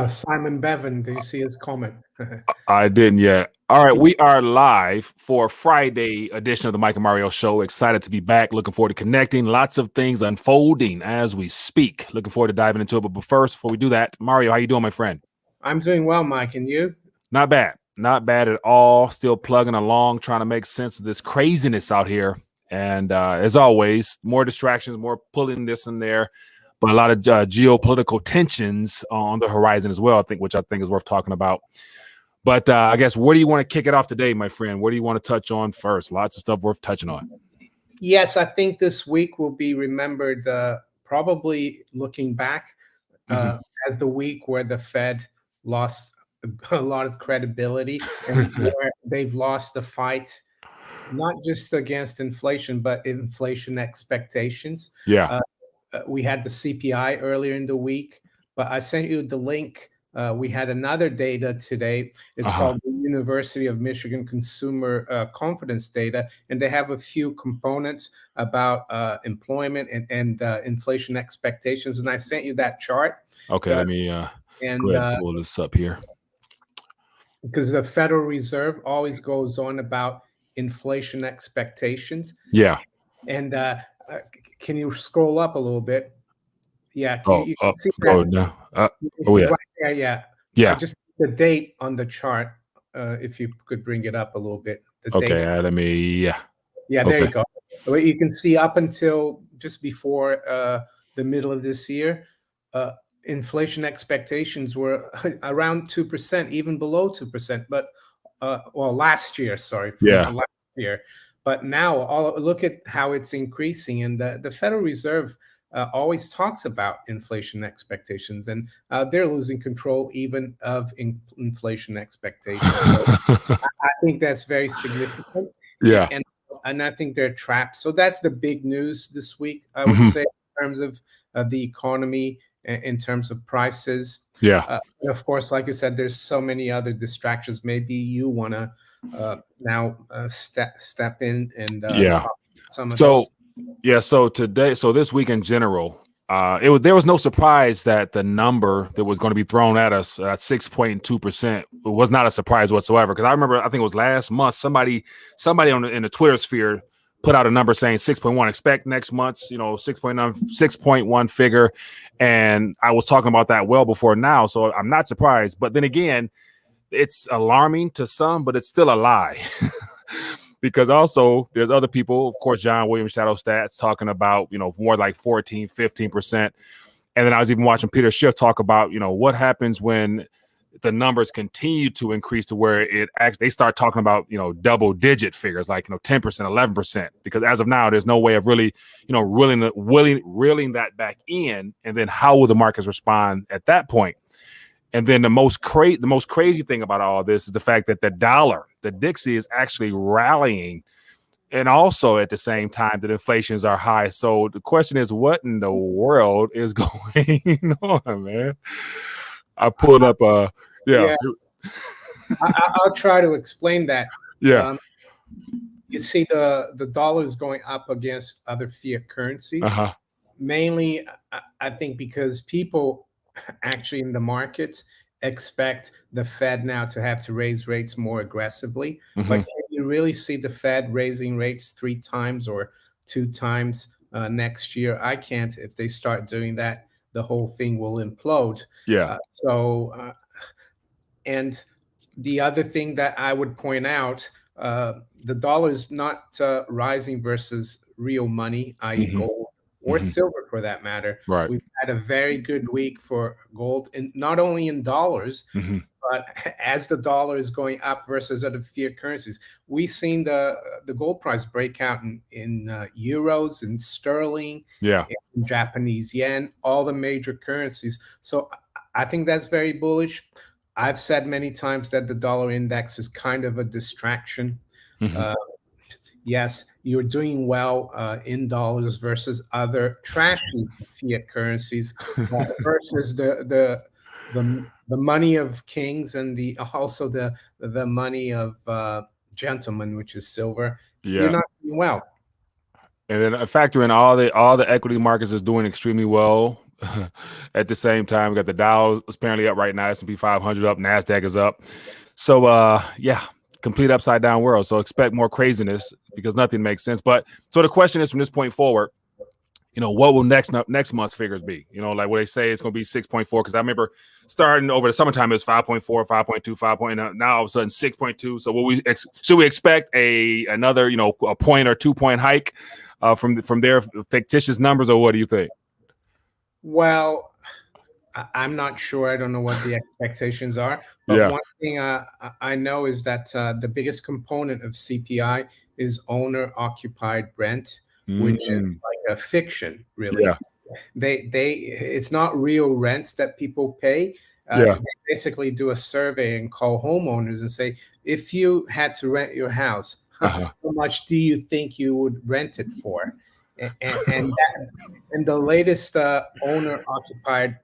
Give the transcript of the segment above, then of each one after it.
Simon Bevan, do you see his comment? I didn't yet. All right, we are live for Friday edition of the Mike and Mario Show. Excited to be back. Looking forward to connecting. Lots of things unfolding as we speak. Looking forward to diving into it. But first, before we do that, Mario, how you doing, my friend? I'm doing well, Mike, and you? Not bad. Not bad at all. Still plugging along, trying to make sense of this craziness out here. And as always, more distractions, more pulling this and there, but a lot of geopolitical tensions on the horizon as well, which I think is worth talking about. But I guess where do you want to kick it off today, my friend? Where do you want to touch on first? Lots of stuff worth touching on. Yes, I think this week will be remembered, probably looking back as the week where the Fed lost a lot of credibility and where they've lost the fight, not just against inflation, but inflation expectations. Yeah. We had the CPI earlier in the week, but I sent you the link. We had another data today. It's called the University of Michigan Consumer Confidence Data, and they have a few components about employment and inflation expectations. And I sent you that chart. Okay, let me go ahead and pull this up here. Because the Federal Reserve always goes on about inflation expectations. Yeah. And can you scroll up a little bit? Yeah, you can see that. Yeah. Right there, yeah. Yeah. Just the date on the chart, if you could bring it up a little bit. Okay, let me, Yeah, there you go. You can see up until just before the middle of this year, inflation expectations were around 2%, even below 2%. But last year, last year. But now, look at how it's increasing, and the Federal Reserve always talks about inflation expectations, and they're losing control even of inflation expectations. So I think that's very significant. Yeah. And I think they're trapped. So that's the big news this week, I would say, in terms of the economy, in terms of prices. Yeah. And of course, like I said, there's so many other distractions. Maybe you want to now step in and talk some of those. Yeah, so this week in general, there was no surprise that the number that was going to be thrown at us at 6.2% was not a surprise whatsoever. Because I remember, I think it was last month, somebody in the Twitter sphere put out a number saying 6.1. Expect next month's 6.1 figure, and I was talking about that well before now, so I'm not surprised. But then again, it's alarming to some, but it's still a lie. Because also there's other people, of course, John Williams Shadow Stats talking about, more like 14, 15%. And then I was even watching Peter Schiff talk about, what happens when the numbers continue to increase to where they start talking about, double digit figures like, 10%, 11%, because as of now, there's no way of really, reeling that back in. And then how will the markets respond at that point? And then the most crazy thing about all this is the fact that the dollar, the Dixie, is actually rallying, and also at the same time that inflations are high. So the question is, what in the world is going on, man? I pulled up I'll try to explain that. Yeah. You see the dollar is going up against other fiat currencies. Mainly, I think because people actually in the markets expect the Fed now to have to raise rates more aggressively. But can you really see the Fed raising rates 3 times or 2 times next year? I can't. If they start doing that, the whole thing will implode. Yeah. And the other thing that I would point out, the dollar is not rising versus real money, i.e. gold, or silver for that matter. Right. We've had a very good week for gold, and not only in dollars, but as the dollar is going up versus other fiat currencies. We've seen the gold price break out in euros and sterling, in Japanese yen, all the major currencies. So I think that's very bullish. I've said many times that the dollar index is kind of a distraction. Yes, you're doing well in dollars versus other trashy fiat currencies versus the money of kings and also the money of gentlemen, which is silver. You're not doing well. And then factor in all the equity markets is doing extremely well. At the same time, we got the Dow is apparently up right now. S&P 500 up, Nasdaq is up. So yeah, complete upside down world. So expect more craziness because nothing makes sense. But so the question is, from this point forward, what will next month's figures be? Like what they say it's going to be 6.4, because I remember starting over the summertime it was 5.4, 5.2, 5. Now all of a sudden 6.2. So should we expect another a point or 2 point hike from their fictitious numbers, or what do you think? Well, I'm not sure. I don't know what the expectations are. But Yeah. one thing I know is that the biggest component of CPI is owner-occupied rent, which is like a fiction, really. Yeah. It's not real rents that people pay. Yeah. They basically do a survey and call homeowners and say, if you had to rent your house, how much do you think you would rent it for? And the latest owner-occupied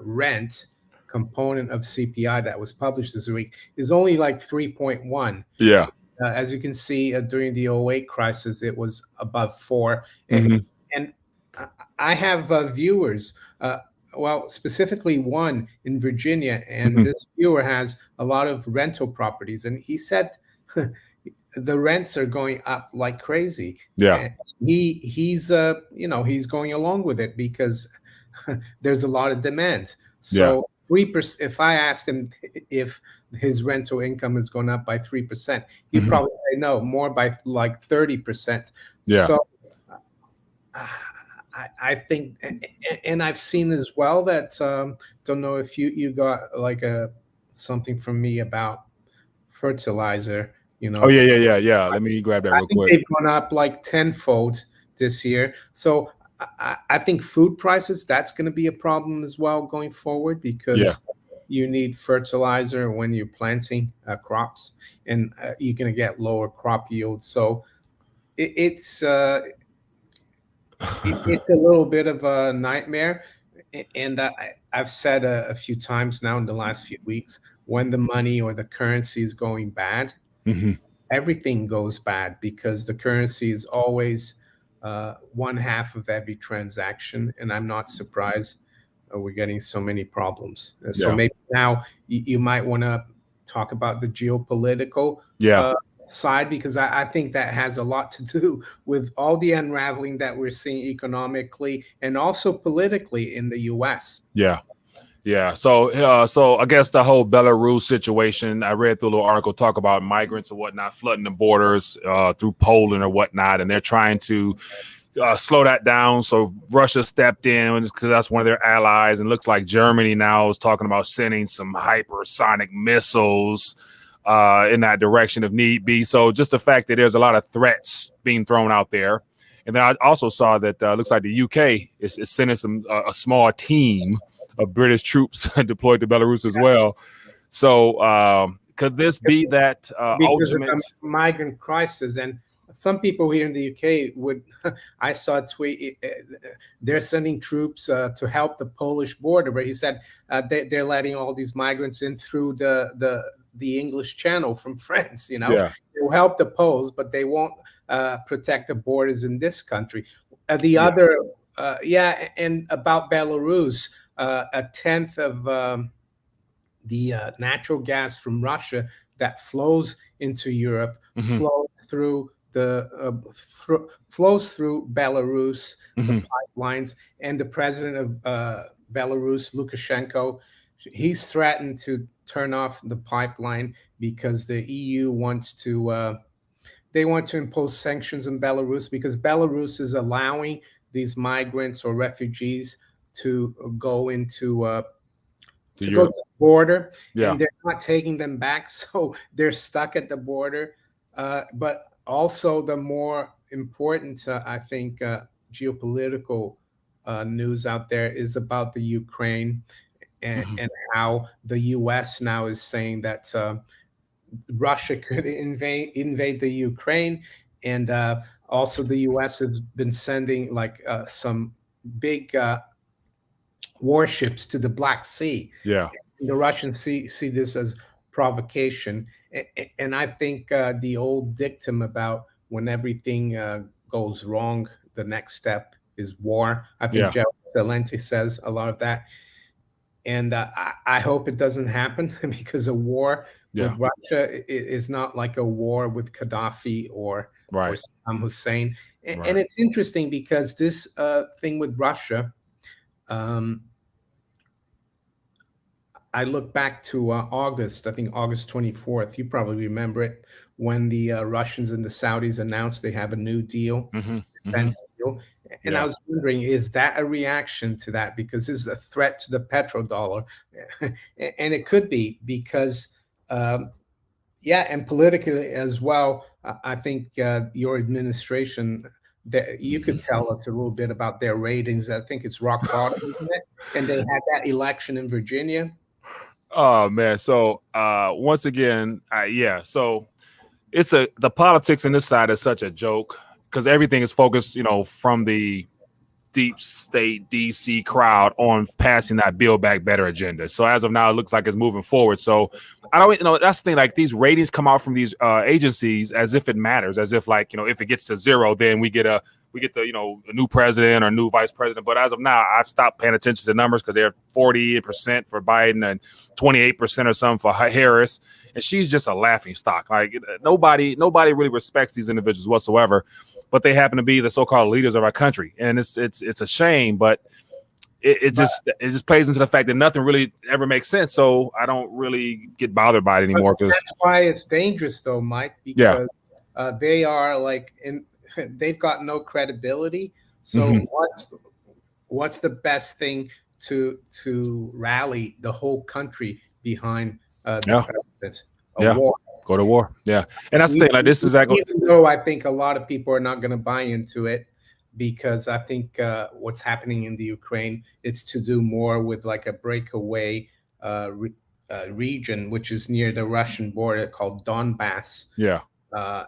rent component of CPI that was published this week is only like 3.1. Yeah. As you can see, during the '08 crisis, it was above 4. And I have viewers, well, specifically one in Virginia, and this viewer has a lot of rental properties, and he said the rents are going up like crazy. Yeah. And he's going along with it because there's a lot of demand. So 3%. If I asked him if his rental income is going up by 3%, he'd probably say no, more by like 30%. Yeah. So I think, and I've seen as well that don't know if you got like something from me about fertilizer. Oh yeah. Let me grab that I real think quick. they've gone up like tenfold this year. So I think food prices, that's going to be a problem as well going forward, because you need fertilizer when you're planting crops, and you're going to get lower crop yields. So it's a little bit of a nightmare. And I've said a few times now in the last few weeks, when the money or the currency is going bad, everything goes bad, because the currency is always one half of every transaction. And I'm not surprised we're getting so many problems. So maybe now you might want to talk about the geopolitical side, because I think that has a lot to do with all the unraveling that we're seeing economically and also politically in the US. Yeah. So I guess the whole Belarus situation, I read through a little article talk about migrants and whatnot flooding the borders through Poland or whatnot, and they're trying to slow that down. So Russia stepped in because that's one of their allies, and looks like Germany now is talking about sending some hypersonic missiles in that direction if need be. So just the fact that there's a lot of threats being thrown out there. And then I also saw that looks like the UK is sending a small team of British troops deployed to Belarus as well. So could this be that ultimate of the migrant crisis? And some people here in the UK I saw a tweet, they're sending troops to help the Polish border, but he said they're letting all these migrants in through the English Channel from France. They'll help the Poles, but they won't protect the borders in this country. And about Belarus, a tenth of the natural gas from Russia that flows into Europe flows through Belarus, the pipelines. And the president of Belarus, Lukashenko, he's threatened to turn off the pipeline because the EU wants to impose sanctions on Belarus, because Belarus is allowing these migrants or refugees to go into to go to the border, and they're not taking them back, so they're stuck at the border. But also, the more important, I think, geopolitical news out there is about the Ukraine, and how the U.S. now is saying that Russia could invade the Ukraine, and also the U.S. has been sending like some big warships to the Black Sea. Yeah. And the Russians see this as provocation, and I think the old dictum about when everything goes wrong, the next step is war. I think Yeah. Gerald Celente says a lot of that. And I hope it doesn't happen because a war with Russia is not like a war with Gaddafi or Saddam Hussein. And it's interesting because this thing with Russia, I look back to August, I think August 24th. You probably remember it when the Russians and the Saudis announced they have a new deal, defense deal. And I was wondering, is that a reaction to that? Because this is a threat to the petrodollar. And it could be because, and politically as well, I think your administration, that you could tell us a little bit about their ratings. I think it's rock bottom, isn't it? And they had that election in Virginia. Oh man. So once again, so it's the politics on this side is such a joke because everything is focused, from the deep state DC crowd on passing that Build Back Better agenda. So as of now, it looks like it's moving forward. So I don't, that's the thing, like these ratings come out from these agencies as if it matters, as if like, if it gets to 0, then we get the, a new president or new vice president. But as of now, I've stopped paying attention to numbers because they're 40% for Biden and 28% or something for Harris. And she's just a laughing stock. Like nobody really respects these individuals whatsoever, but they happen to be the so-called leaders of our country. And it's a shame, but it just plays into the fact that nothing really ever makes sense. So I don't really get bothered by it anymore. That's why it's dangerous though, Mike, because they are they've got no credibility. So what's the best thing to rally the whole country behind the president? War. Go to war. Yeah. And that's the thing. Like this is even though I think a lot of people are not going to buy into it, because I think what's happening in the Ukraine, it's to do more with like a breakaway region, which is near the Russian border called Donbass. Yeah. I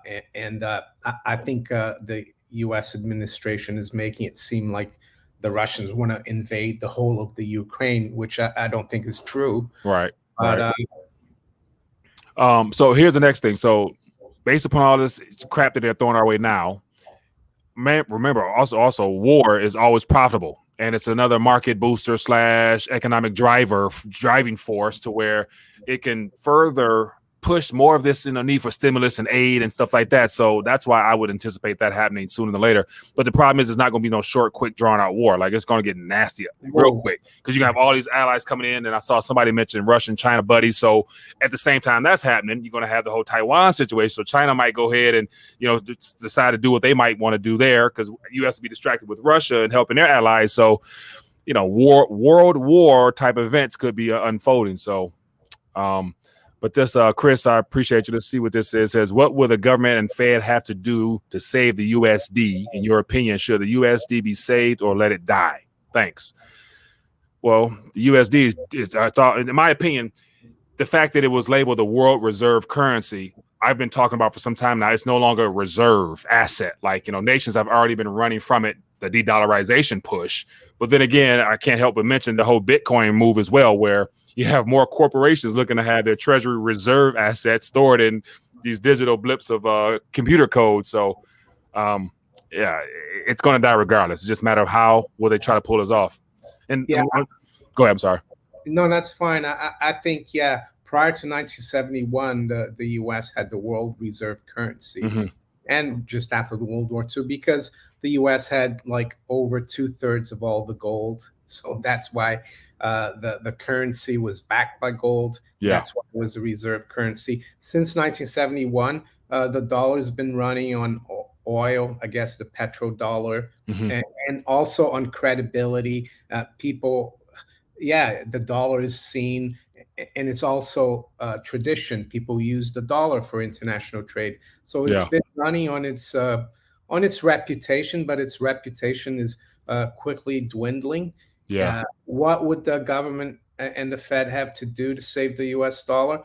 think the U.S. administration is making it seem like the Russians want to invade the whole of the Ukraine, which I don't think is true. Right. But, so here's the next thing. So based upon all this crap that they're throwing our way now, remember also war is always profitable, and it's another market booster / economic driving force to where it can further push more of this need for stimulus and aid and stuff like that. So that's why I would anticipate that happening sooner than later. But the problem is it's not going to be no short, quick, drawn out war. Like it's going to get nasty real quick because you have all these allies coming in. And I saw somebody mention Russia, China buddies. So at the same time that's happening, you're going to have the whole Taiwan situation. So China might go ahead and, decide to do what they might want to do there because U.S. to be distracted with Russia and helping their allies. So, world war type events could be unfolding. So, but this, Chris, I appreciate you. Let's see what this is. It says, what will the government and Fed have to do to save the USD? In your opinion, should the USD be saved or let it die? Thanks. Well, the USD is in my opinion, the fact that it was labeled the world reserve currency, I've been talking about for some time now. It's no longer a reserve asset. Like, nations have already been running from it, the de-dollarization push. But then again, I can't help but mention the whole Bitcoin move as well, where you have more corporations looking to have their treasury reserve assets stored in these digital blips of computer code. So, it's going to die regardless. It's just a matter of how will they try to pull us off. And go ahead. I'm sorry. No, that's fine. I think, prior to 1971, the U.S. had the world reserve currency. And just after the World War II, because the U.S. had like over 2/3 of all the gold. So that's why the currency was backed by gold. That's why it was a reserve currency. Since 1971, the dollar has been running on oil, I guess the petrodollar, and also on credibility. The dollar is seen, and it's also tradition. People use the dollar for international trade. So it's been running on its reputation, but its reputation is quickly dwindling. What would the government and the Fed have to do to save the U.S. dollar?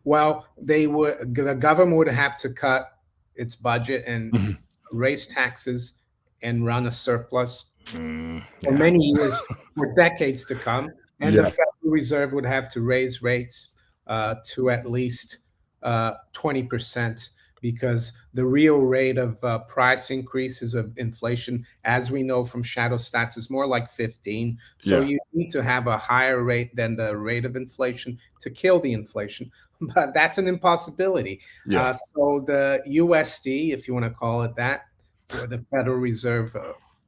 Well, the government would have to cut its budget and raise taxes and run a surplus for many years, for decades to come. And the Federal Reserve would have to raise rates to at least 20%, because the real rate of price increases of inflation, as we know from shadow stats, is more like 15. So Yeah. you need to have a higher rate than the rate of inflation to kill the inflation. But that's an impossibility. Yeah. So the USD, if you want to call it that, or the Federal Reserve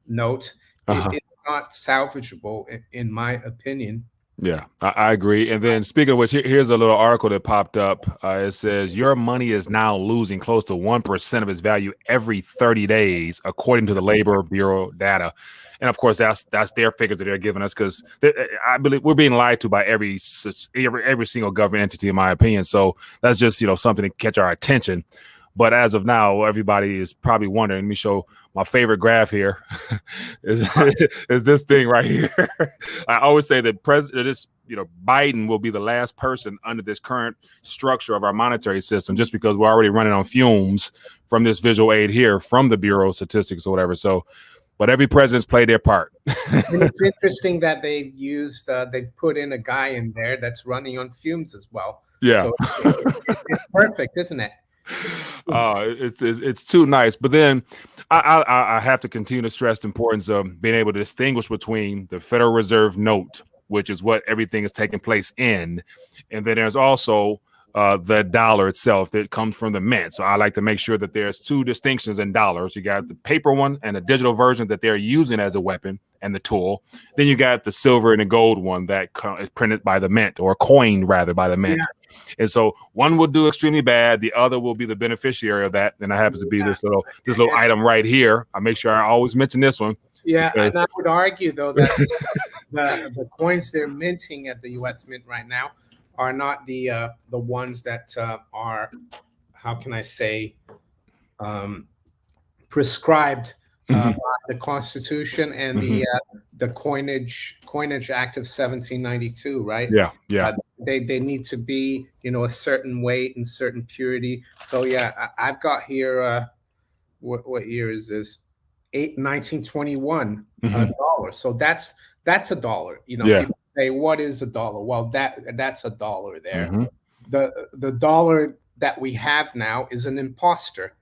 note, Uh-huh. it's not salvageable, in my opinion. Yeah, I agree. And then speaking of which, here's a little article that popped up. It says your money is now losing close to 1% of its value every 30 days, according to the Labor Bureau data. And of course, that's their figures that they're giving us, because I believe we're being lied to by every single government entity, in my opinion. So that's just something to catch our attention. But as of now, everybody is probably wondering. Let me show my favorite graph here. is this thing right here. I always say that Biden will be the last person under this current structure of our monetary system, just because we're already running on fumes from this visual aid here from the Bureau of Statistics or whatever. So, but every president's played their part. And it's interesting that they've put in a guy in there that's running on fumes as well. Yeah. So it's perfect, isn't it? It's too nice. But then I have to continue to stress the importance of being able to distinguish between the Federal Reserve note, which is what everything is taking place in, and then there's also the dollar itself that comes from the mint. So I like to make sure that there's two distinctions in dollars. You got the paper one and the digital version that they're using as a weapon and the tool. Then you got the silver and the gold one that is printed by the mint, or coined rather by the mint. Yeah. And so one will do extremely bad, the other will be the beneficiary of that. And I happen to be this little item right here. I make sure I always mention this one. Yeah, and I would argue though that the coins they're minting at the U.S. Mint right now are not the ones that are, how can I say, prescribed by the Constitution and the Coinage Act of 1792, right? Yeah. They need to be a certain weight and certain purity. So yeah, I've got here. What year is this? 1921 dollar. So that's a dollar. People say, what is a dollar? Well, that's a dollar there. The dollar that we have now is an imposter.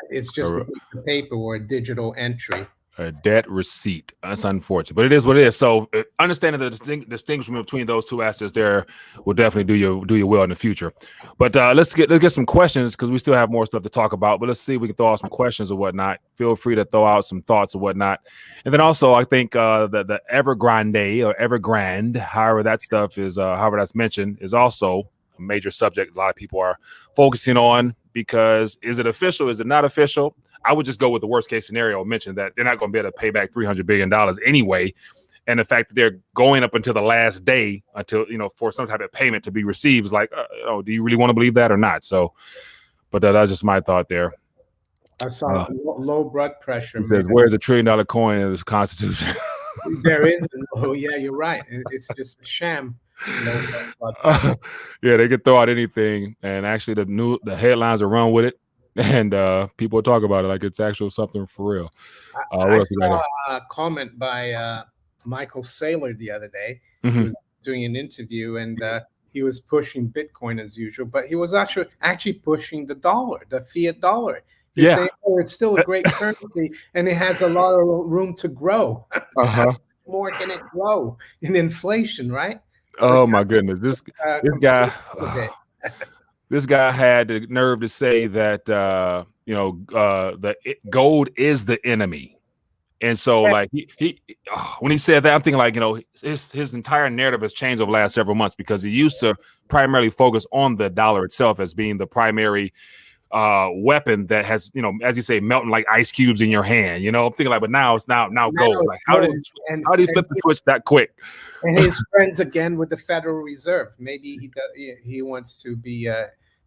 It's just a piece of paper or a digital entry. A debt receipt. That's unfortunate, but it is what it is. So understanding the distinction between those two assets there will definitely do you well in the future. But let's get some questions, because we still have more stuff to talk about. But let's see if we can throw out some questions or whatnot. Feel free to throw out some thoughts or whatnot. And then also, I think the Evergrande or Evergrande, however that stuff is, however that's mentioned, is also a major subject a lot of people are focusing on, because is it official? Is it not official? I would just go with the worst case scenario, mention that they're not going to be able to pay back $300 billion anyway. And the fact that they're going up until the last day until, for some type of payment to be received is like, do you really want to believe that or not? So, but that's just my thought there. I saw low blood pressure. It says, where's $1 trillion coin in this Constitution? There is. Oh, yeah, you're right. It's just a sham. Yeah, they could throw out anything. And actually, the headlines are run with it. And people talk about it like it's actual something for real. I saw a comment by Michael Saylor the other day. He was doing an interview, and he was pushing Bitcoin as usual, but he was actually pushing the dollar, the fiat dollar. He's saying, it's still a great currency, and it has a lot of room to grow. So how more can it grow in inflation, right? Oh my goodness, this guy. This guy had the nerve to say that the gold is the enemy, and so like he when he said that, I'm thinking like his entire narrative has changed over the last several months, because he used to primarily focus on the dollar itself as being the primary weapon that has as you say, melting like ice cubes in your hand. I'm thinking like, but now it's now gold. Like how did he flip the switch that quick? And his friends again with the Federal Reserve. Maybe he wants to be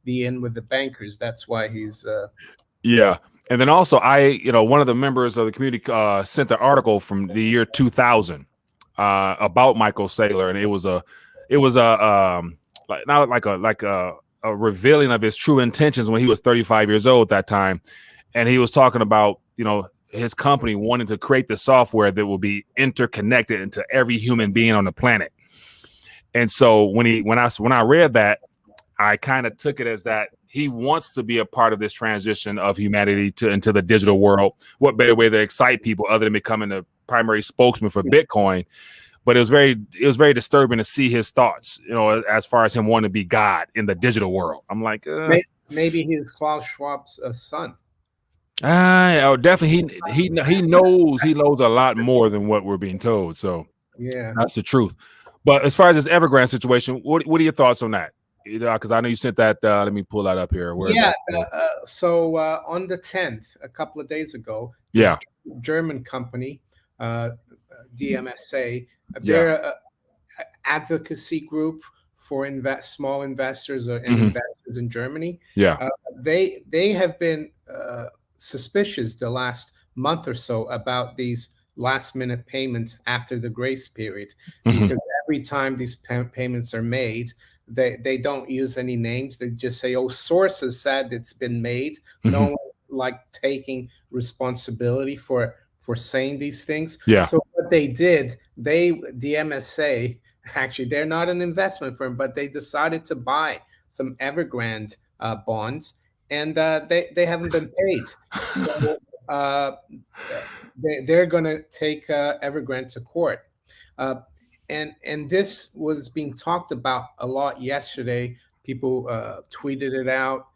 in with the bankers. That's why he's yeah. And then also one of the members of the community sent an article from the year 2000 about Michael Saylor, and it was a revealing of his true intentions when he was 35 years old at that time. And he was talking about his company wanting to create the software that will be interconnected into every human being on the planet. And so when I read that, I kind of took it as that he wants to be a part of this transition of humanity into the digital world. What better way to excite people other than becoming the primary spokesman for Bitcoin? But it was very disturbing to see his thoughts, as far as him wanting to be God in the digital world. I'm like, maybe he's Klaus Schwab's son. Definitely he knows a lot more than what we're being told. So yeah, that's the truth. But as far as this Evergrande situation, what are your thoughts on that? Because I know you sent that. Let me pull that up here. So on the 10th, a couple of days ago, this German company, DMSA, they're an advocacy group for small investors and investors in Germany. They have been suspicious the last month or so about these last minute payments after the grace period, because every time these payments are made, they don't use any names. They just say, oh, sources said it's been made. No one like taking responsibility for saying these things. So what they did, the MSA, actually, they're not an investment firm, but they decided to buy some Evergrande bonds, and they haven't been paid. So they're going to take Evergrande to court. And this was being talked about a lot yesterday. People tweeted it out.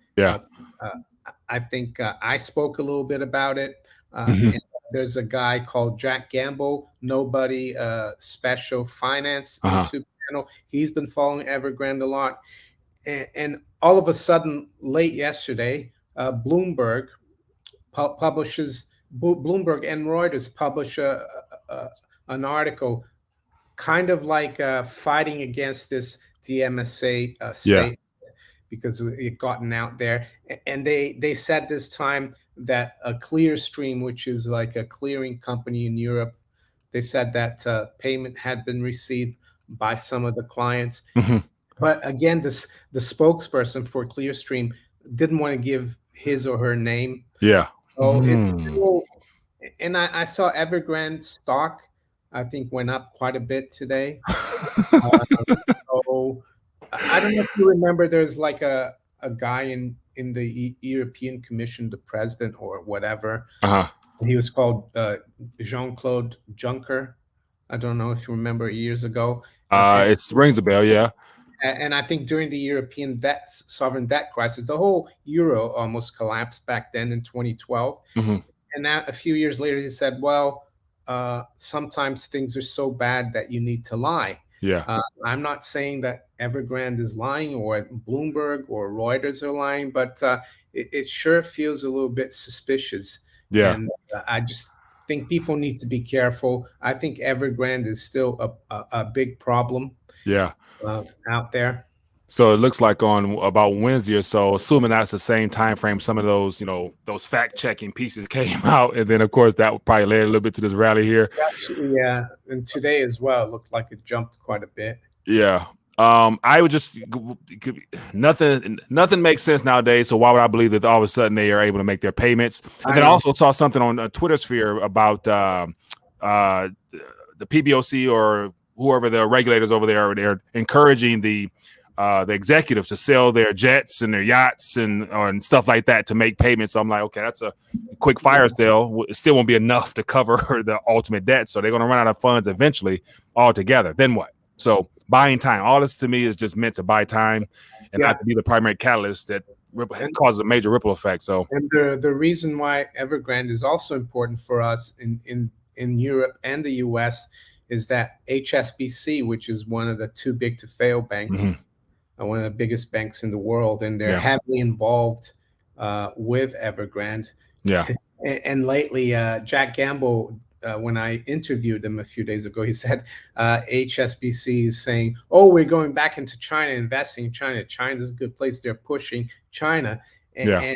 I think I spoke a little bit about it. And there's a guy called Jack Gamble, Nobody Special Finance YouTube channel. He's been following Evergrande a lot. And all of a sudden, late yesterday, Bloomberg and Reuters publish an article kind of like fighting against this DMSA state, because it gotten out there. And they said this time that a Clearstream, which is like a clearing company in Europe, they said that payment had been received by some of the clients. But again, the spokesperson for Clearstream didn't want to give his or her name. So it's still, and I saw Evergrande stock, I think, went up quite a bit today. So I don't know if you remember, there's like a guy in the European Commission, the president or whatever. He was called Jean-Claude Juncker. I don't know if you remember years ago. It rings a bell, yeah. And I think during the European sovereign debt crisis, the whole euro almost collapsed back then in 2012. And now a few years later, he said, well, sometimes things are so bad that you need to lie. I'm not saying that Evergrande is lying or Bloomberg or Reuters are lying, but it sure feels a little bit suspicious. And I just think people need to be careful. I think Evergrande is still a big problem out there. So it looks like on about Wednesday or so, assuming that's the same time frame, some of those, those fact-checking pieces came out, and then of course that would probably led a little bit to this rally here. Yeah, and today as well, it looked like it jumped quite a bit. I would just nothing makes sense nowadays. So why would I believe that all of a sudden they are able to make their payments? And then I also saw something on Twitter sphere about the PBOC or whoever the regulators over there, they're encouraging the executives to sell their jets and their yachts and stuff like that to make payments. So I'm like, okay, that's a quick fire sale. It still won't be enough to cover the ultimate debt. So they're going to run out of funds eventually altogether. Then what? So buying time. All this to me is just meant to buy time and not to be the primary catalyst that causes a major ripple effect. So, and the reason why Evergrande is also important for us in Europe and the US is that HSBC, which is one of the too big to fail banks, one of the biggest banks in the world, and they're heavily involved with Evergrande. And lately, Jack Gamble, when I interviewed him a few days ago, he said HSBC is saying, oh, we're going back into China, investing in China. China's a good place. They're pushing China. And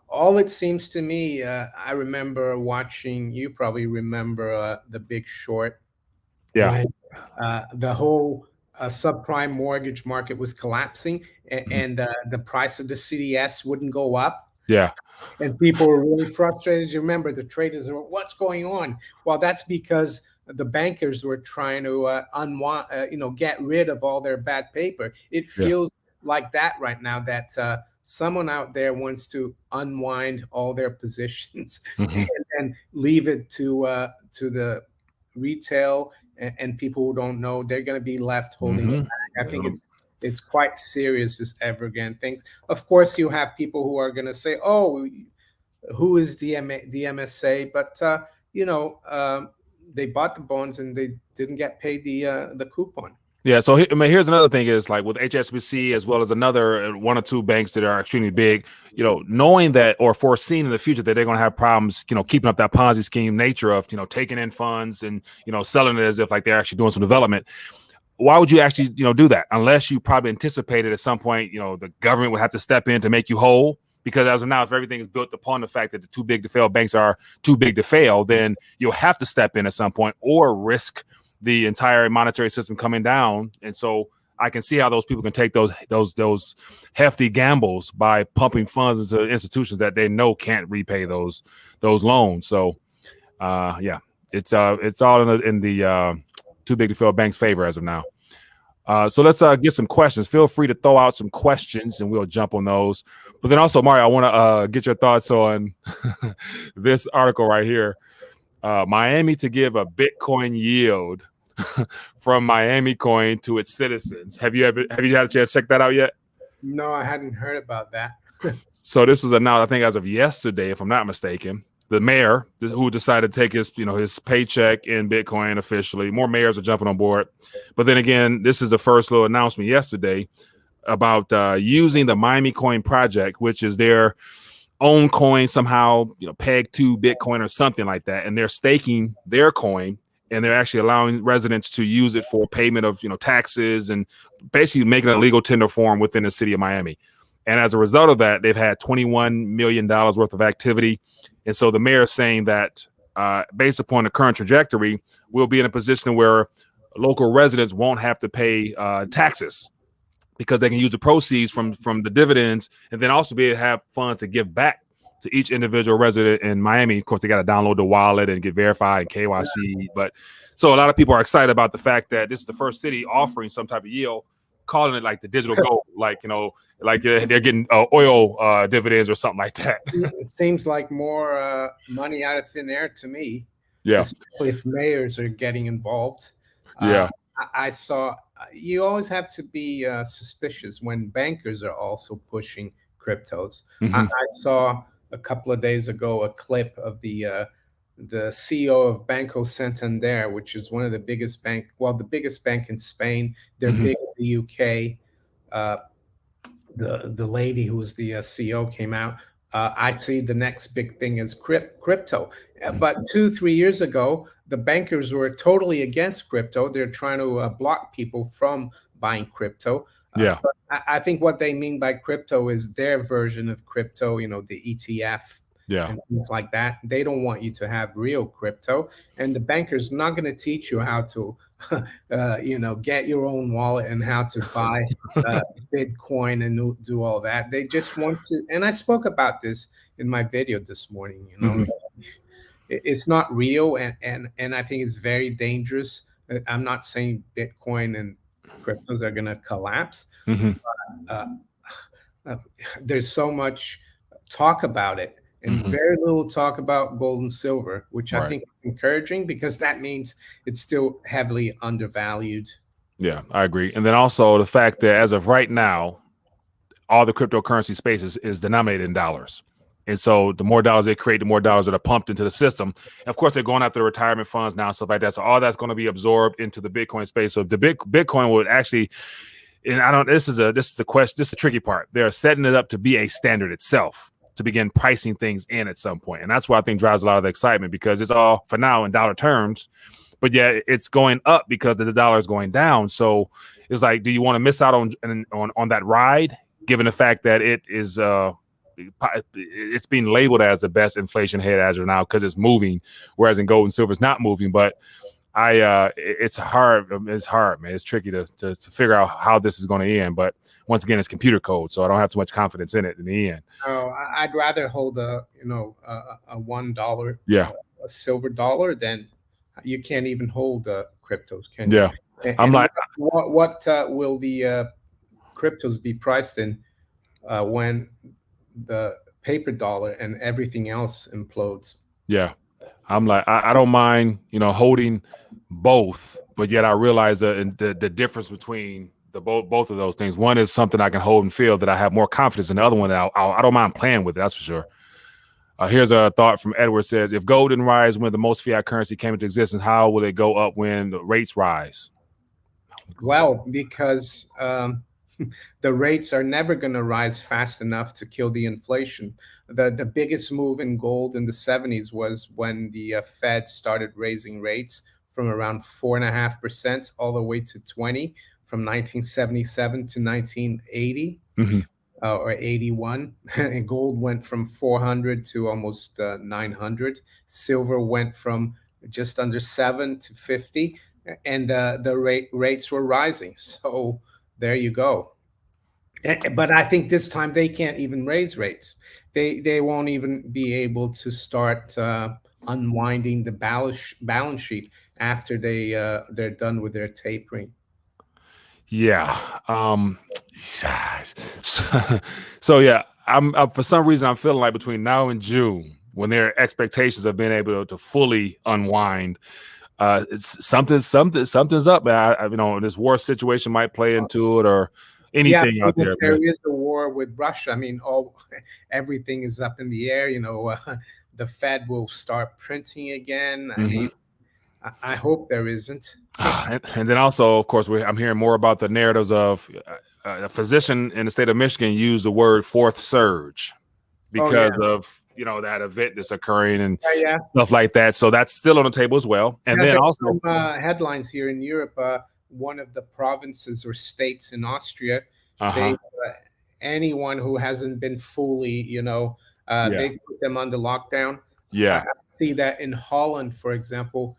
all it seems to me, I remember watching, you probably remember The Big Short. When the whole subprime mortgage market was collapsing, and the price of the CDS wouldn't go up. And people were really frustrated. You remember the traders were, what's going on? Well, that's because the bankers were trying to get rid of all their bad paper. It feels like that right now, that someone out there wants to unwind all their positions Mhm. and leave it to the retail and people who don't know, they're going to be left holding the Mhm. bag. I think it's quite serious, this Evergrande things. Of course, you have people who are going to say, "Oh, who is DMSA?" But they bought the bonds and they didn't get paid the coupon. Yeah, so I mean, here's another thing is like with HSBC as well as another one or two banks that are extremely big, knowing that or foreseeing in the future that they're going to have problems, keeping up that Ponzi scheme nature of, taking in funds and, selling it as if like they're actually doing some development. Why would you actually, do that? Unless you probably anticipated at some point, the government would have to step in to make you whole. Because as of now, if everything is built upon the fact that the too big to fail banks are too big to fail, then you'll have to step in at some point or risk the entire monetary system coming down. And so I can see how those people can take those hefty gambles by pumping funds into institutions that they know can't repay those loans. So it's all in the too big to fail bank's favor as of now. So let's get some questions. Feel free to throw out some questions and we'll jump on those. But then also, Mario, I want to get your thoughts on this article right here. Miami to give a Bitcoin yield from Miami Coin to its citizens. Have you had a chance to check that out yet? No, I hadn't heard about that. So this was announced, I think, as of yesterday, if I'm not mistaken. The mayor who decided to take his paycheck in Bitcoin officially. More mayors are jumping on board. But then again, this is the first little announcement yesterday about using the Miami Coin project, which is their own coin somehow, pegged to Bitcoin or something like that. And they're staking their coin and they're actually allowing residents to use it for payment of, taxes and basically making a legal tender form within the city of Miami. And as a result of that, they've had $21 million worth of activity. And so the mayor is saying that based upon the current trajectory, we'll be in a position where local residents won't have to pay taxes because they can use the proceeds from the dividends and then also be able to have funds to give back to each individual resident in Miami. Of course, they got to download the wallet and get verified and KYC. But so a lot of people are excited about the fact that this is the first city offering some type of yield, calling it like the digital gold, like they're getting oil dividends or something like that. It seems like more money out of thin air to me. Yeah, especially if mayors are getting involved. Yeah, I saw. You always have to be suspicious when bankers are also pushing cryptos. I saw a couple of days ago a clip of the CEO of Banco Santander, which is one of the biggest the biggest bank in Spain. They're big in the UK. The lady who was the CEO came out. I see the next big thing is crypto. But 2-3 years ago, the bankers were totally against crypto. They're trying to block people from buying crypto. Yeah. But I think what they mean by crypto is their version of crypto, the ETF and things like that. They don't want you to have real crypto. And the banker's not going to teach you how to, get your own wallet and how to buy Bitcoin and do all that. They just want to, and I spoke about this in my video this morning, it's not real. And I think it's very dangerous. I'm not saying Bitcoin and cryptos are going to collapse. There's so much talk about it and very little talk about gold and silver, which I think is encouraging because that means it's still heavily undervalued. Yeah, I agree. And then also the fact that as of right now, all the cryptocurrency space is denominated in dollars. And so the more dollars they create, the more dollars that are pumped into the system. And of course, they're going after the retirement funds now and stuff like that. So all that's going to be absorbed into the Bitcoin space. So the Bitcoin would actually, and this is the question, this is the tricky part. They're setting it up to be a standard itself, to begin pricing things in at some point. And that's what I think drives a lot of the excitement because it's all for now in dollar terms, but yeah, it's going up because the dollar is going down. So it's like, do you want to miss out on that ride, given the fact that it is it's being labeled as the best inflation hedge as of now because it's moving, whereas in gold and silver it's not moving. But it's hard, man. It's tricky to figure out how this is going to end. But once again, it's computer code, so I don't have too much confidence in it in the end. Oh, I'd rather hold a $1, a silver dollar than you can't even hold cryptos, can you? Yeah, I'm like, what will the cryptos be priced in when the paper dollar and everything else implodes. Yeah. I'm like, I don't mind, holding both, but yet I realize the difference between the both of those things. One is something I can hold and feel that I have more confidence in. The other one, I don't mind playing with it. That's for sure. Here's a thought from Edward. Says, if gold didn't rise when the most fiat currency came into existence, how will it go up when the rates rise? Well, because the rates are never going to rise fast enough to kill the inflation. The biggest move in gold in the 70s was when the Fed started raising rates from around 4.5% all the way to 20 from 1977 to 1980. Mm-hmm. Or 81. And gold went from 400 to almost 900. Silver went from just under 7 to 50, and the rates were rising. So there you go. But I think this time they can't even raise rates. They won't even be able to start unwinding the balance sheet after they're done with their tapering. Yeah. So yeah, I'm for some reason I'm feeling like between now and June, when their expectations of being able to fully unwind, it's something's up, man. This war situation might play into it, or anything out there. There is a war with Russia. I mean, everything is up in the air. The Fed will start printing again. I mean, I hope there isn't. And then also, of course, I'm hearing more about the narratives of a physician in the state of Michigan used the word fourth surge because of that event that's occurring and stuff like that. So that's still on the table as well. And then also some, headlines here in Europe. One of the provinces or states in Austria, anyone who hasn't been fully, they put them under lockdown. Yeah, I see that in Holland, for example.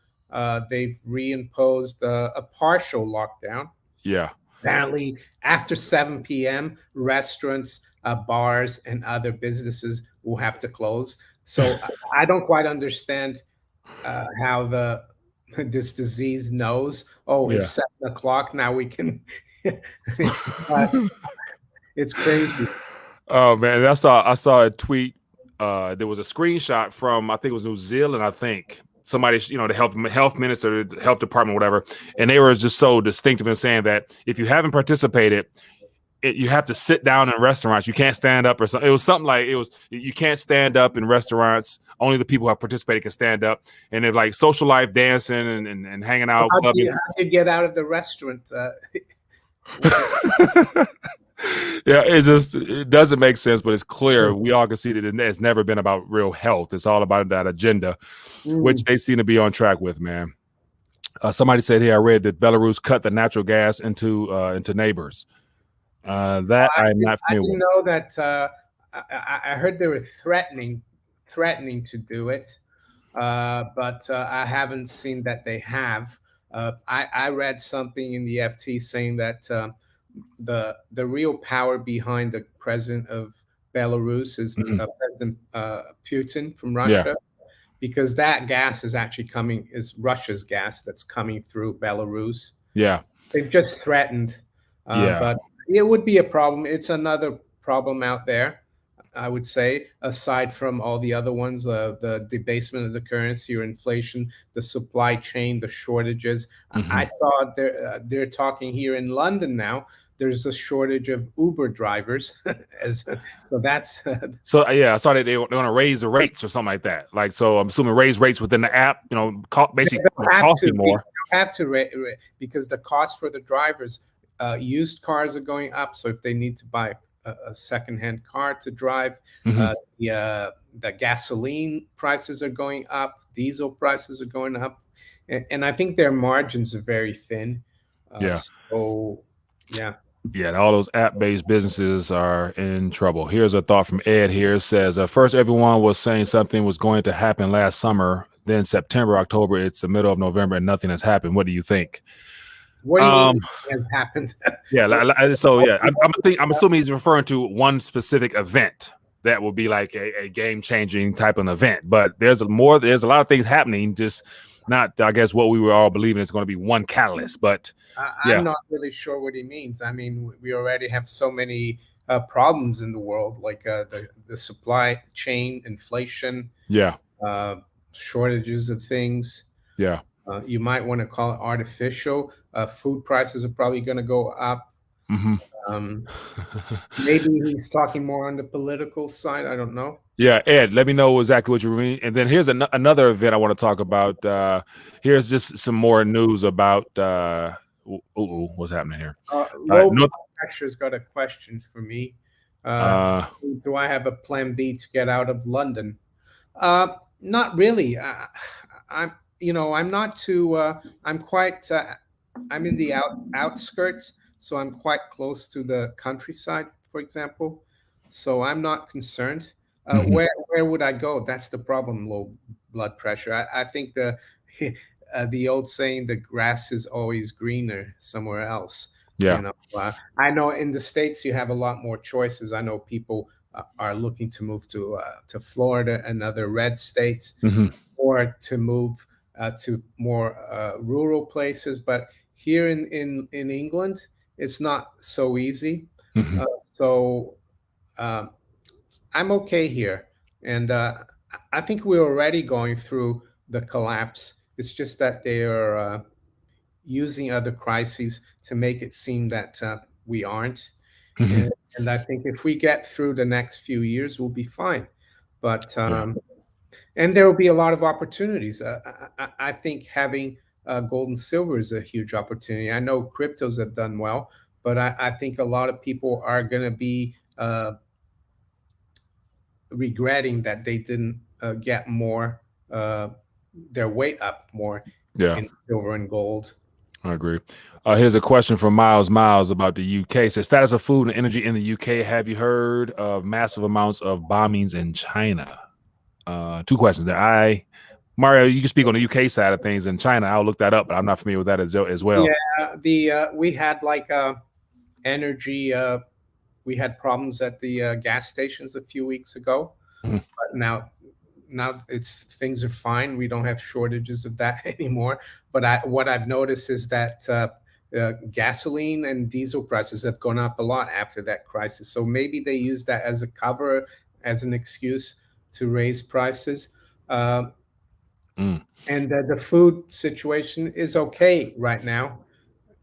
They've reimposed a partial lockdown. Yeah. Apparently, after 7 p.m., restaurants, bars, and other businesses will have to close. So I don't quite understand how this disease knows. It's 7 o'clock now. We can. It's crazy. Oh man, I saw a tweet. There was a screenshot from, I think it was New Zealand. I think somebody, the health minister, the health department, whatever, and they were just so distinctive in saying that if you haven't participated, you have to sit down in restaurants. You can't stand up, or something. It was something like you can't stand up in restaurants. Only the people who have participated can stand up. And they're like social life, dancing and hanging out. How do you get out of the restaurant? Yeah, it doesn't make sense, but it's clear we all can see that it's never been about real health. It's all about that agenda, which they seem to be on track with, man. Somebody said here, I read that Belarus cut the natural gas into neighbors. I'm not familiar with. I didn't know that. I heard they were threatening to do it, but I haven't seen that they have. I read something in the FT saying that the real power behind the president of Belarus is President Putin from Russia, because that gas is actually is Russia's gas that's coming through Belarus. Yeah, they've just threatened, but it would be a problem. It's another problem out there, I would say, aside from all the other ones, the debasement of the currency or inflation, the supply chain, the shortages. I saw they're talking here in London now. There's a shortage of Uber drivers, so that's. I saw that they're going to raise the rates or something like that. Like, so I'm assuming raise rates within the app. Basically costing more. You have to because the cost for the drivers, used cars are going up. So if they need to buy a secondhand car to drive, the gasoline prices are going up, diesel prices are going up, and I think their margins are very thin. So yeah, all those app-based businesses are in trouble. Here's a thought from Ed here. It says, first everyone was saying something was going to happen last summer, then September, October, it's the middle of November and nothing has happened. What do you think? What do you mean has happened? I'm assuming he's referring to one specific event that will be like a game-changing type of event. But there's a lot of things happening, just not, I guess, what we were all believing is going to be one catalyst. But I'm not really sure what he means. I mean, we already have so many problems in the world, like the supply chain, inflation, Yeah. shortages of things. Yeah. You might want to call it artificial. Food prices are probably going to go up. Mm-hmm. Maybe he's talking more on the political side. I don't know. Yeah, Ed, let me know exactly what you mean. And then here's another event I want to talk about. Here's just some more news about what's happening here. Low North, Pressure's got a question for me. uh, Do I have a plan B to get out of London? Not really. I'm not too. I'm quite. I'm in the outskirts, so I'm quite close to the countryside, for example. So I'm not concerned. Where would I go? That's the problem. Low blood pressure. I think the old saying, "The grass is always greener somewhere else." yeah. You know, I know in the States you have a lot more choices. I know people are looking to move to Florida and other red states, Mm-hmm. or to move to more rural places. But here in England, it's not so easy. Mm-hmm. So I'm okay here, and I think we're already going through the collapse. It's just that they are using other crises to make it seem that we aren't. Mm-hmm. And I think if we get through the next few years, we'll be fine. But Yeah. and there will be a lot of opportunities. I think having gold and silver is a huge opportunity. I know cryptos have done well, but I think a lot of people are going to be regretting that they didn't get more their weight up more Yeah. in silver and gold. I agree. Here's a question from Miles about the UK. It says, status of food and energy in the UK. Have you heard of massive amounts of bombings in China? Two questions there. Mario, you can speak on the UK side of things. In China, I'll look that up, but I'm not familiar with that as well. Yeah, we had like energy. We had problems at the gas stations a few weeks ago, but now things are fine. We don't have shortages of that anymore. But what I've noticed is that gasoline and diesel prices have gone up a lot after that crisis. So maybe they use that as a cover, as an excuse to raise prices. And the food situation is okay right now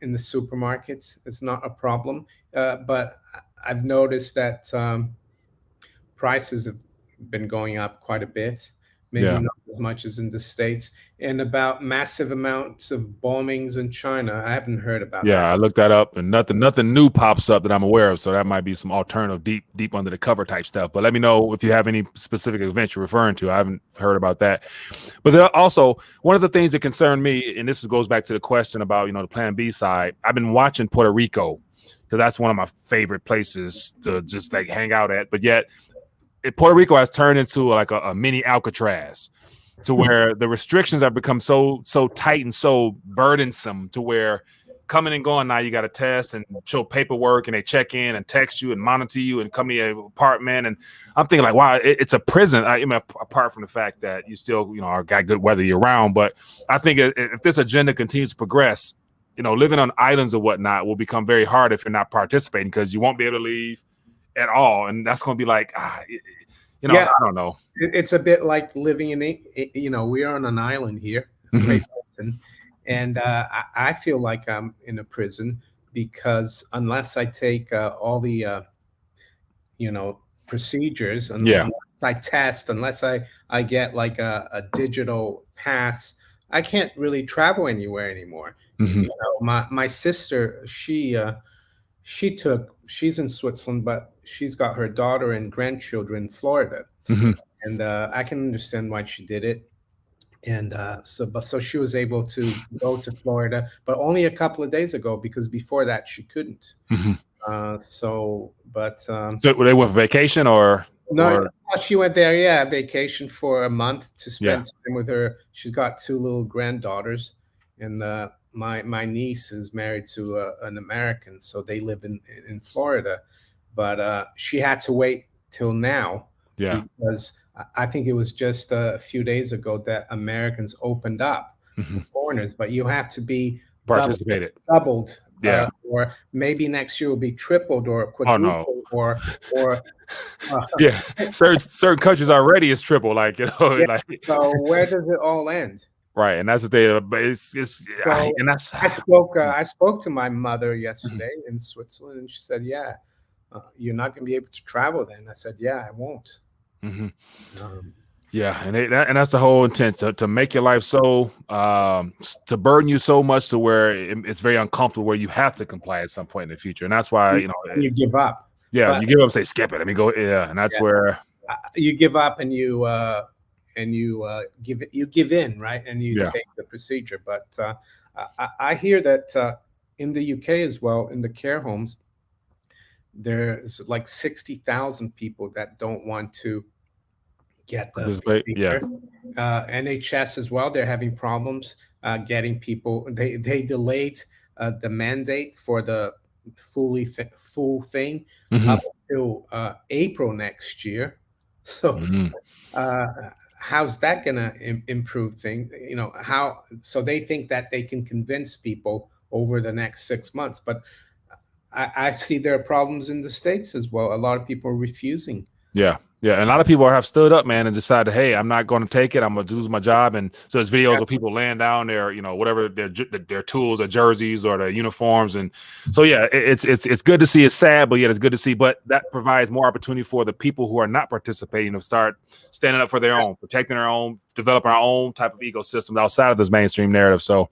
in the supermarkets. It's not a problem. But I've noticed that prices have been going up quite a bit, maybe not as much as in the States. And about massive amounts of bombings in China, I haven't heard about that. I looked that up, and nothing new pops up that I'm aware of. So that might be some alternative, deep under the cover type stuff. But let me know if you have any specific events you're referring to. I haven't heard about that. But there also, one of the things that concerned me, and this goes back to the question about the Plan B side. I've been watching Puerto Rico because that's one of my favorite places to just like hang out at. But yet, Puerto Rico has turned into like a mini Alcatraz, to where the restrictions have become so tight and so burdensome, to where coming and going now you got to test and show paperwork, and they check in and text you and monitor you and come to your apartment. And I'm thinking like, wow, it's a prison. I mean, apart from the fact that you still got good weather year round, but I think if this agenda continues to progress, living on islands or whatnot will become very hard if you're not participating, because you won't be able to leave at all, and that's going to be like, I don't know. It's a bit like living we're on an island here, Great Britain, and I feel like I'm in a prison, because unless I take all the procedures, unless I test, unless I get like a digital pass, I can't really travel anywhere anymore. My sister, she's in Switzerland, but she's got her daughter and grandchildren in Florida. And I can understand why she did it. And so she was able to go to Florida, but only a couple of days ago, because before that she couldn't. So they went for vacation or? No, she went there, vacation for a month to spend time with her. She's got two little granddaughters, and my niece is married to an American, so they live in Florida. But she had to wait till now, because I think it was just a few days ago that Americans opened up for foreigners, but you have to be participated doubled Yeah. or maybe next year will be tripled or quadrupled, Oh, no. or Yeah. Certain countries already is triple, like, yeah. like. So where does it all end? Right, and that's the thing. But So and that's. I spoke to my mother Mhm. yesterday in Switzerland, and she said, "Yeah, you're not going to be able to travel then." I said, "Yeah, I won't." Mhm. Um, Yeah, and that's the whole intent to make your life so to burden you so much to where it's very uncomfortable, where you have to comply at some point in the future, and that's why you give up, yeah, but you give up, say skip it. I mean, go and that's yeah, where you give up and you give in, right, and you yeah, take the procedure. But I hear that in the UK as well, in the care homes, there's like 60,000 people that don't want to get the participate. Yeah, procedure. NHS as well, they're having problems getting people. They delayed the mandate for the full thing hmm up until April next year. So hmm uh, how's that going to improve things? How? So they think that they can convince people over the next 6 months, but I see there are problems in the States as well. A lot of people are refusing. yeah. Yeah, and a lot of people have stood up, man, and decided, hey, I'm not going to take it. I'm going to lose my job. And so there's videos of people laying down their, whatever their tools, their jerseys, or their uniforms. And so, yeah, it's good to see. It's sad, but yet it's good to see. But that provides more opportunity for the people who are not participating to start standing up for their own, protecting their own, developing our own type of ecosystem outside of this mainstream narrative. So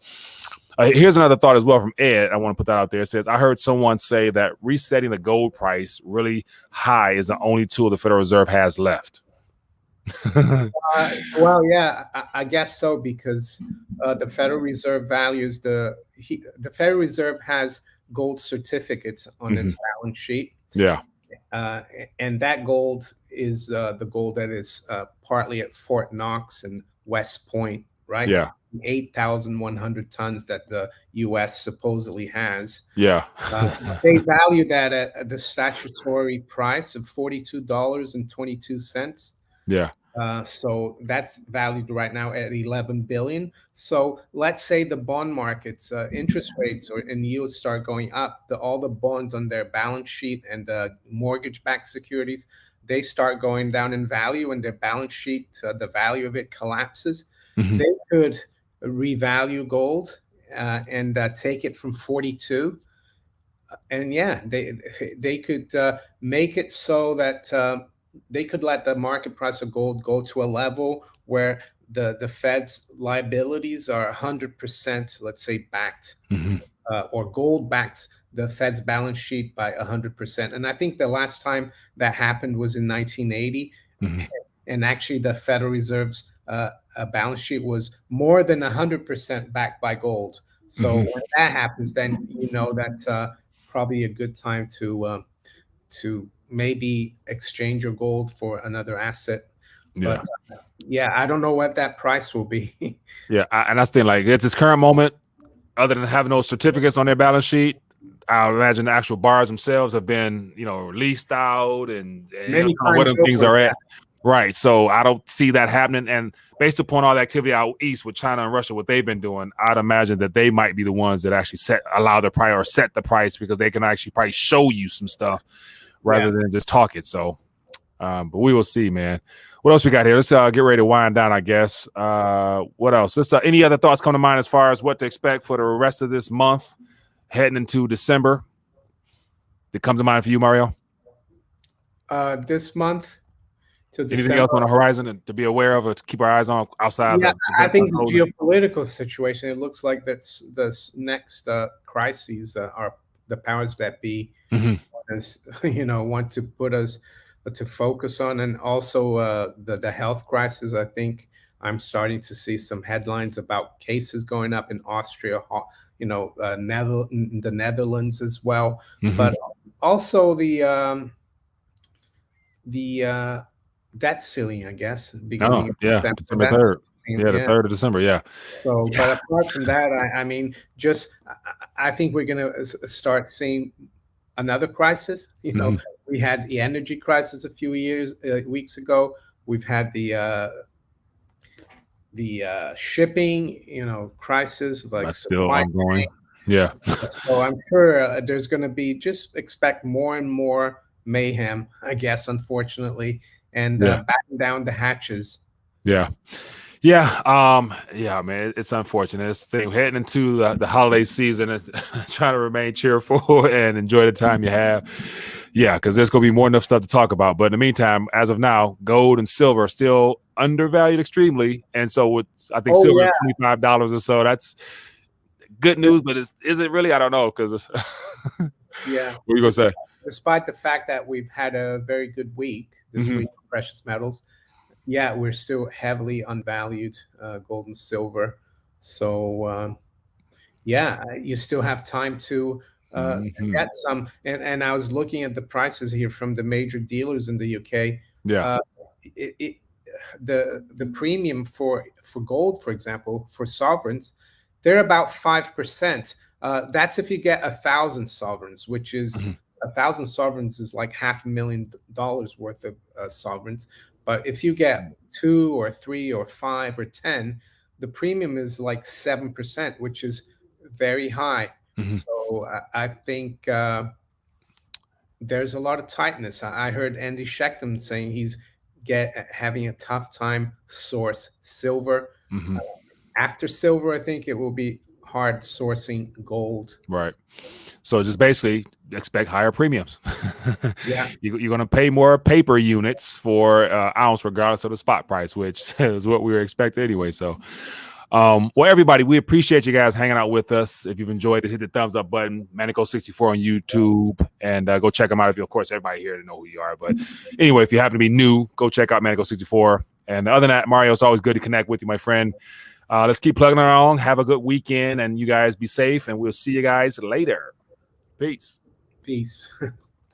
here's another thought as well from Ed. I want to put that out there. It says, I heard someone say that resetting the gold price really high is the only tool the Federal Reserve has left. Well, yeah, I guess so, because the Federal Reserve values the Federal Reserve has gold certificates on its balance sheet, Yeah. uh, and that gold is the gold that is partly at Fort Knox and West Point, right? Yeah. 8,100 tons that the U.S. supposedly has. Yeah. They value that at the statutory price of $42.22. Yeah. So that's valued right now at 11 billion. So let's say the bond markets, interest rates and yields start going up. All the bonds on their balance sheet and mortgage-backed securities, they start going down in value, and their balance sheet, the value of it collapses. Mhm. They could revalue gold and take it from 42. And yeah, they could make it so that they could let the market price of gold go to a level where the Fed's liabilities are 100%, let's say, backed, Mhm. or gold backs the Fed's balance sheet by 100%. And I think the last time that happened was in 1980. Mhm. And actually, the Federal Reserve's balance sheet was more than 100% backed by gold. So Mhm. when that happens, then you know that it's probably a good time to maybe exchange your gold for another asset. Yeah. But yeah, I don't know what that price will be. Yeah. And that's the thing, like, it's this current moment, other than having those certificates on their balance sheet, I imagine the actual bars themselves have been, leased out and Many kind of where times them things over. are at. Right. So I don't see that happening. And based upon all the activity out east with China and Russia, what they've been doing, I'd imagine that they might be the ones that actually allow the price or set the price, because they can actually probably show you some stuff rather than just talk it. So, but we will see, man. What else we got here? Let's get ready to wind down, I guess. What else? Let's any other thoughts come to mind as far as what to expect for the rest of this month, heading into December? That come to mind for you, Mario? This month to Anything December. else on the horizon to be aware of or to keep our eyes on outside Yeah, of the I events think the unfolding? geopolitical situation, it looks like that's this next crises are the powers that be, Mhm. as want to put us to focus on. And also the health crisis. I think I'm starting to see some headlines about cases going up in Austria, the Netherlands as well, Mhm. but also the debt ceiling, I guess, beginning Oh, of yeah, December. December That's 3rd. something, Yeah, the yeah. 3rd of December. Yeah. So, Yeah. but apart from that, I mean, I think we're going to start seeing another crisis. Mhm. We had the energy crisis a few weeks ago. We've had the shipping, crisis, like That's still supply ongoing. Yeah. So I'm sure there's going to be, just expect more and more mayhem, I guess, unfortunately, and Yeah. batten down the hatches. Yeah. Yeah, man, it's unfortunate. This thing heading into the holiday season, is trying to remain cheerful and enjoy the time you have. Yeah, because there's gonna be more enough stuff to talk about. But in the meantime, as of now, gold and silver are still undervalued extremely. And so with, I think Oh silver yeah, at $25 or so, that's good news, but is it really? I don't know, because it's what yeah. are you gonna say? Despite the fact that we've had a very good week this Mhm. week for precious metals, yeah, we're still heavily unvalued, gold and silver. So yeah, you still have time to Mhm. get some. And I was looking at the prices here from the major dealers in the UK. Yeah. Uh, it the premium for gold, for example, for sovereigns, they're about 5%. That's if you get 1,000 sovereigns, which is Mhm. 1,000 sovereigns is like $500,000 worth of sovereigns. But if you get 2 or 3 or 5 or 10, the premium is like 7%, which is very high. Mhm. So I think there's a lot of tightness. I heard Andy Schecter saying he's having a tough time source silver. Mhm. After silver, I think it will be hard sourcing gold. Right. So just basically expect higher premiums. Yeah, You're going to pay more paper units for ounce, regardless of the spot price, which is what we were expecting anyway. So, well, everybody, we appreciate you guys hanging out with us. If you've enjoyed it, hit the thumbs up button, Manico64 on YouTube, and go check them out. If you, of course, everybody here to know who you are. But anyway, if you happen to be new, go check out Manico64. And other than that, Mario, it's always good to connect with you, my friend. Let's keep plugging along. Have a good weekend, and you guys be safe. And we'll see you guys later. Peace. peace.